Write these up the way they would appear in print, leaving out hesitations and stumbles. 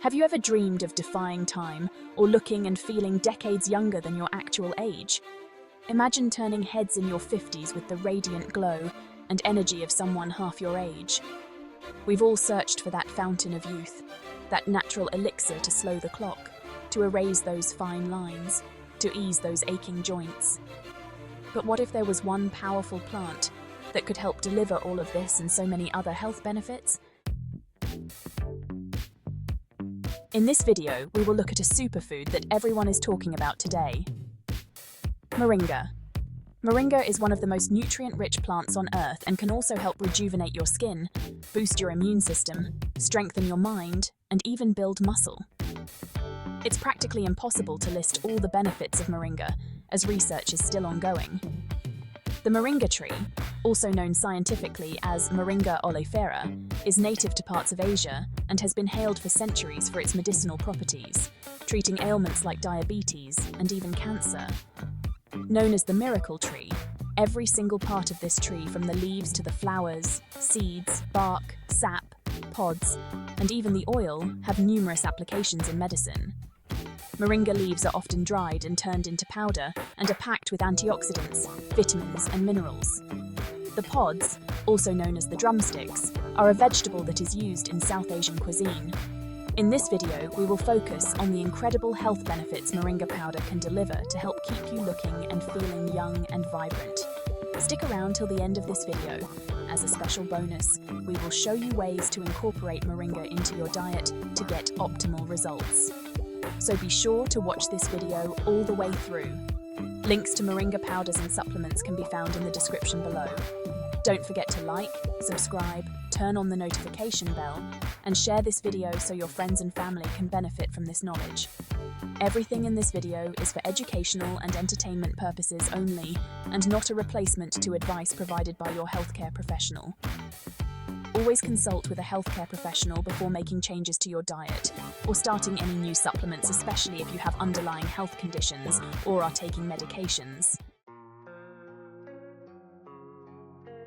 Have you ever dreamed of defying time or looking and feeling decades younger than your actual age? Imagine turning heads in your 50s with the radiant glow and energy of someone half your age. We've all searched for that fountain of youth, that natural elixir to slow the clock, to erase those fine lines, to ease those aching joints. But what if there was one powerful plant that could help deliver all of this and so many other health benefits? In this video, we will look at a superfood that everyone is talking about today. Moringa. Moringa is one of the most nutrient-rich plants on Earth and can also help rejuvenate your skin, boost your immune system, strengthen your mind, and even build muscle. It's practically impossible to list all the benefits of moringa, as research is still ongoing. The moringa tree, also known scientifically as Moringa oleifera, is native to parts of Asia and has been hailed for centuries for its medicinal properties, treating ailments like diabetes and even cancer. Known as the miracle tree, every single part of this tree, from the leaves to the flowers, seeds, bark, sap, pods, and even the oil, have numerous applications in medicine. Moringa leaves are often dried and turned into powder and are packed with antioxidants, vitamins, and minerals. The pods, also known as the drumsticks, are a vegetable that is used in South Asian cuisine. In this video, we will focus on the incredible health benefits moringa powder can deliver to help keep you looking and feeling young and vibrant. Stick around till the end of this video. As a special bonus, we will show you ways to incorporate moringa into your diet to get optimal results. So be sure to watch this video all the way through. Links to moringa powders and supplements can be found in the description below. Don't forget to like, subscribe, turn on the notification bell, and share this video so your friends and family can benefit from this knowledge. Everything in this video is for educational and entertainment purposes only, and not a replacement to advice provided by your healthcare professional. Always consult with a healthcare professional before making changes to your diet or starting any new supplements, especially if you have underlying health conditions or are taking medications.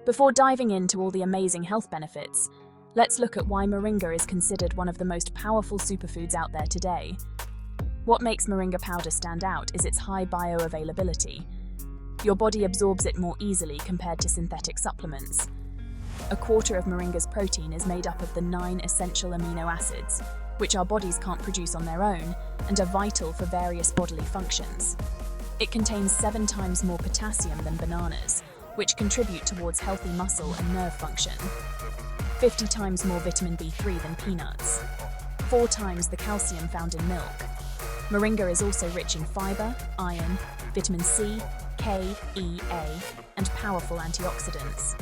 Before diving into all the amazing health benefits, let's look at why moringa is considered one of the most powerful superfoods out there today. What makes moringa powder stand out is its high bioavailability. Your body absorbs it more easily compared to synthetic supplements. A quarter of moringa's protein is made up of the 9 essential amino acids, which our bodies can't produce on their own and are vital for various bodily functions. It contains 7 times more potassium than bananas, which contribute towards healthy muscle and nerve function, 50 times more vitamin B3 than peanuts, 4 times the calcium found in milk. Moringa is also rich in fiber, iron, vitamin C, K, E, A, and powerful antioxidants.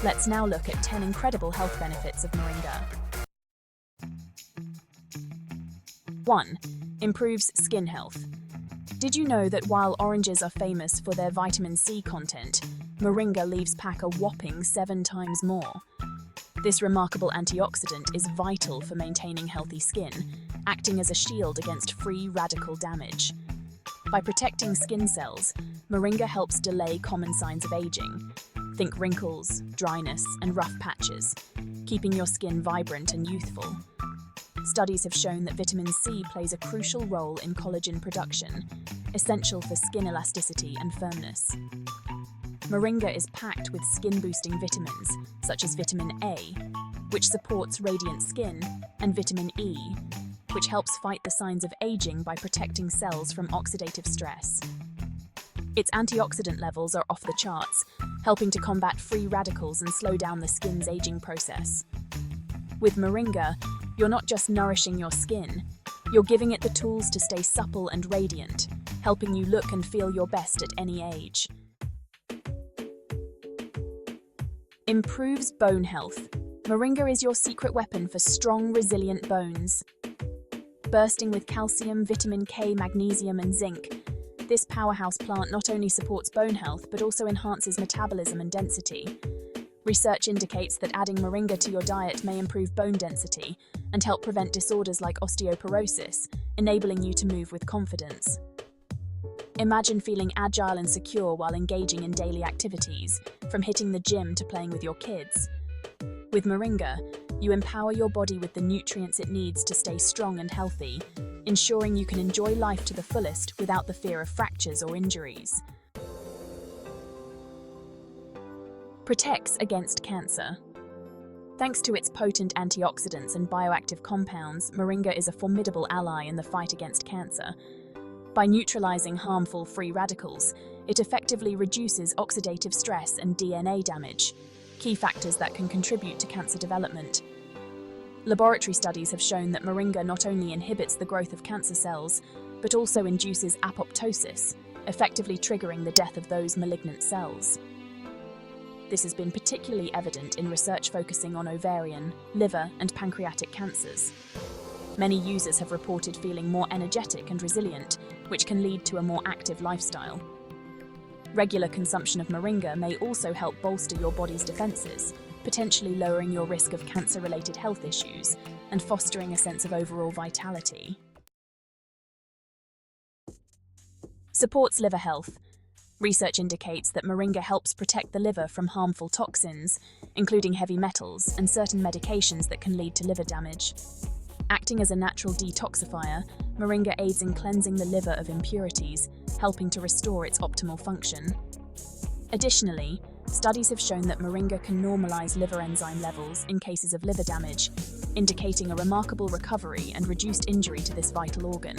Let's now look at 10 incredible health benefits of moringa. 1. Improves skin health. Did you know that while oranges are famous for their vitamin C content, moringa leaves pack a whopping 7 times more? This remarkable antioxidant is vital for maintaining healthy skin, acting as a shield against free radical damage. By protecting skin cells, moringa helps delay common signs of aging. Think wrinkles, dryness, and rough patches, keeping your skin vibrant and youthful. Studies have shown that vitamin C plays a crucial role in collagen production, essential for skin elasticity and firmness. Moringa is packed with skin-boosting vitamins, such as vitamin A, which supports radiant skin, and vitamin E, which helps fight the signs of aging by protecting cells from oxidative stress. Its antioxidant levels are off the charts, helping to combat free radicals and slow down the skin's aging process. With moringa, you're not just nourishing your skin, you're giving it the tools to stay supple and radiant, helping you look and feel your best at any age. Improves bone health. Moringa is your secret weapon for strong, resilient bones. Bursting with calcium, vitamin K, magnesium, and zinc, this powerhouse plant not only supports bone health but also enhances metabolism and density. Research indicates that adding moringa to your diet may improve bone density and help prevent disorders like osteoporosis, enabling you to move with confidence. Imagine feeling agile and secure while engaging in daily activities, from hitting the gym to playing with your kids. With moringa, you empower your body with the nutrients it needs to stay strong and healthy, ensuring you can enjoy life to the fullest without the fear of fractures or injuries. Protects against cancer. Thanks to its potent antioxidants and bioactive compounds, Moringa is a formidable ally in the fight against cancer. By neutralizing harmful free radicals, it effectively reduces oxidative stress and DNA damage, key factors that can contribute to cancer development. Laboratory studies have shown that Moringa not only inhibits the growth of cancer cells, but also induces apoptosis, effectively triggering the death of those malignant cells. This has been particularly evident in research focusing on ovarian, liver, and pancreatic cancers. Many users have reported feeling more energetic and resilient, which can lead to a more active lifestyle. Regular consumption of Moringa may also help bolster your body's defenses, potentially lowering your risk of cancer-related health issues and fostering a sense of overall vitality. Supports liver health. Research indicates that Moringa helps protect the liver from harmful toxins, including heavy metals and certain medications that can lead to liver damage. Acting as a natural detoxifier, Moringa aids in cleansing the liver of impurities, helping to restore its optimal function. Additionally, studies have shown that Moringa can normalize liver enzyme levels in cases of liver damage, indicating a remarkable recovery and reduced injury to this vital organ.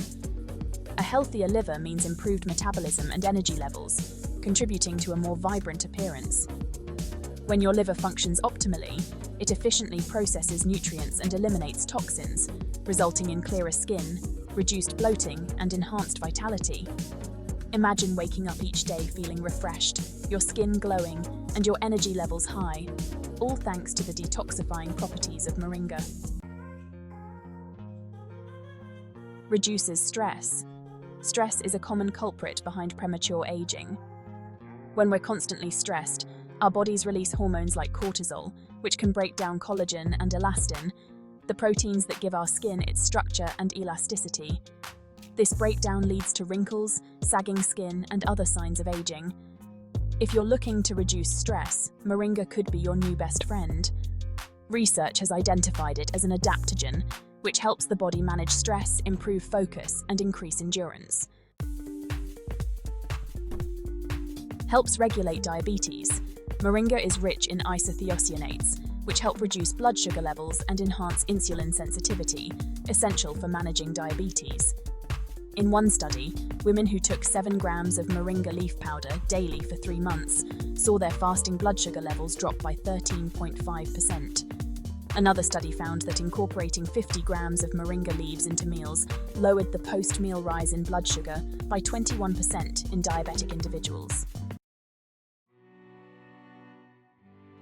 A healthier liver means improved metabolism and energy levels, contributing to a more vibrant appearance. When your liver functions optimally, it efficiently processes nutrients and eliminates toxins, resulting in clearer skin, reduced bloating, and enhanced vitality. Imagine waking up each day feeling refreshed, your skin glowing, and your energy levels high, all thanks to the detoxifying properties of Moringa. Reduces stress. Stress is a common culprit behind premature aging. When we're constantly stressed, our bodies release hormones like cortisol, which can break down collagen and elastin, the proteins that give our skin its structure and elasticity. This breakdown leads to wrinkles, sagging skin, and other signs of aging. If you're looking to reduce stress, Moringa could be your new best friend. Research has identified it as an adaptogen, which helps the body manage stress, improve focus, and increase endurance. Helps regulate diabetes. Moringa is rich in isothiocyanates, which help reduce blood sugar levels and enhance insulin sensitivity, essential for managing diabetes. In one study, women who took 7 grams of Moringa leaf powder daily for 3 months saw their fasting blood sugar levels drop by 13.5%. Another study found that incorporating 50 grams of Moringa leaves into meals lowered the post-meal rise in blood sugar by 21% in diabetic individuals.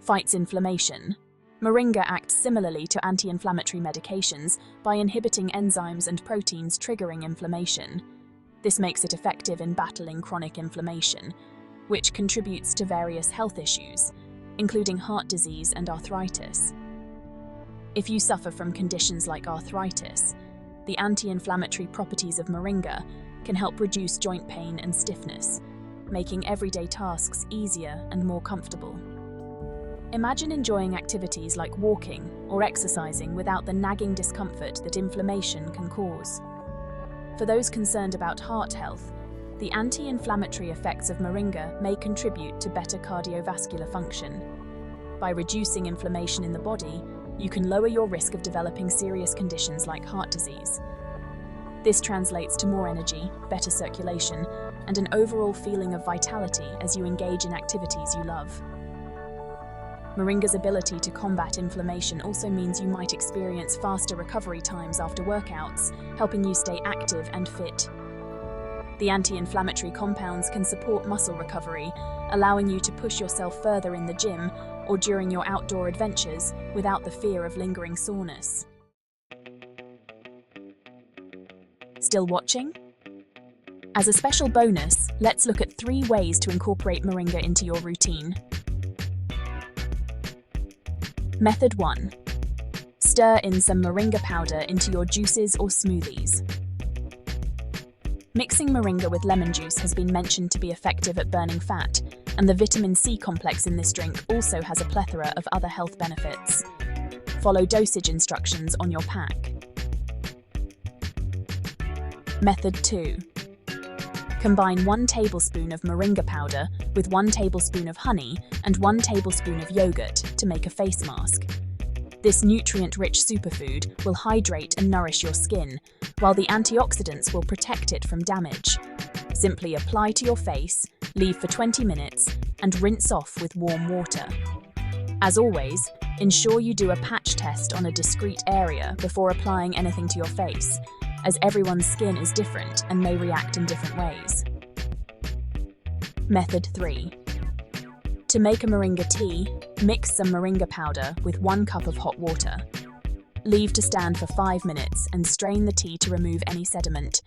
Fights inflammation. Moringa acts similarly to anti-inflammatory medications by inhibiting enzymes and proteins triggering inflammation. This makes it effective in battling chronic inflammation, which contributes to various health issues, including heart disease and arthritis. If you suffer from conditions like arthritis, the anti-inflammatory properties of Moringa can help reduce joint pain and stiffness, making everyday tasks easier and more comfortable. Imagine enjoying activities like walking or exercising without the nagging discomfort that inflammation can cause. For those concerned about heart health, the anti-inflammatory effects of Moringa may contribute to better cardiovascular function. By reducing inflammation in the body, you can lower your risk of developing serious conditions like heart disease. This translates to more energy, better circulation, and an overall feeling of vitality as you engage in activities you love. Moringa's ability to combat inflammation also means you might experience faster recovery times after workouts, helping you stay active and fit. The anti-inflammatory compounds can support muscle recovery, allowing you to push yourself further in the gym or during your outdoor adventures without the fear of lingering soreness. Still watching? As a special bonus, let's look at 3 ways to incorporate Moringa into your routine. Method 1. Stir in some Moringa powder into your juices or smoothies. Mixing Moringa with lemon juice has been mentioned to be effective at burning fat, and the vitamin C complex in this drink also has a plethora of other health benefits. Follow dosage instructions on your pack. Method 2. Combine 1 tablespoon of moringa powder with 1 tablespoon of honey and 1 tablespoon of yogurt to make a face mask. This nutrient-rich superfood will hydrate and nourish your skin, while the antioxidants will protect it from damage. Simply apply to your face, leave for 20 minutes, and rinse off with warm water. As always, ensure you do a patch test on a discrete area before applying anything to your face, as everyone's skin is different and may react in different ways. Method 3. To make a moringa tea, mix some moringa powder with 1 cup of hot water. Leave to stand for 5 minutes and strain the tea to remove any sediment.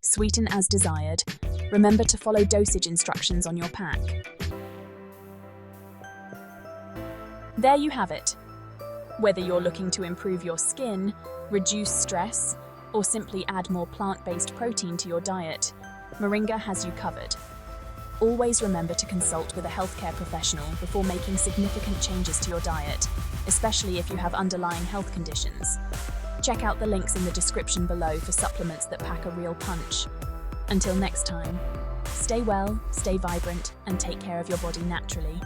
Sweeten as desired. Remember to follow dosage instructions on your pack. There you have it. Whether you're looking to improve your skin, reduce stress, or simply add more plant-based protein to your diet, Moringa has you covered. Always remember to consult with a healthcare professional before making significant changes to your diet, especially if you have underlying health conditions. Check out the links in the description below for supplements that pack a real punch. Until next time, stay well, stay vibrant, and take care of your body naturally.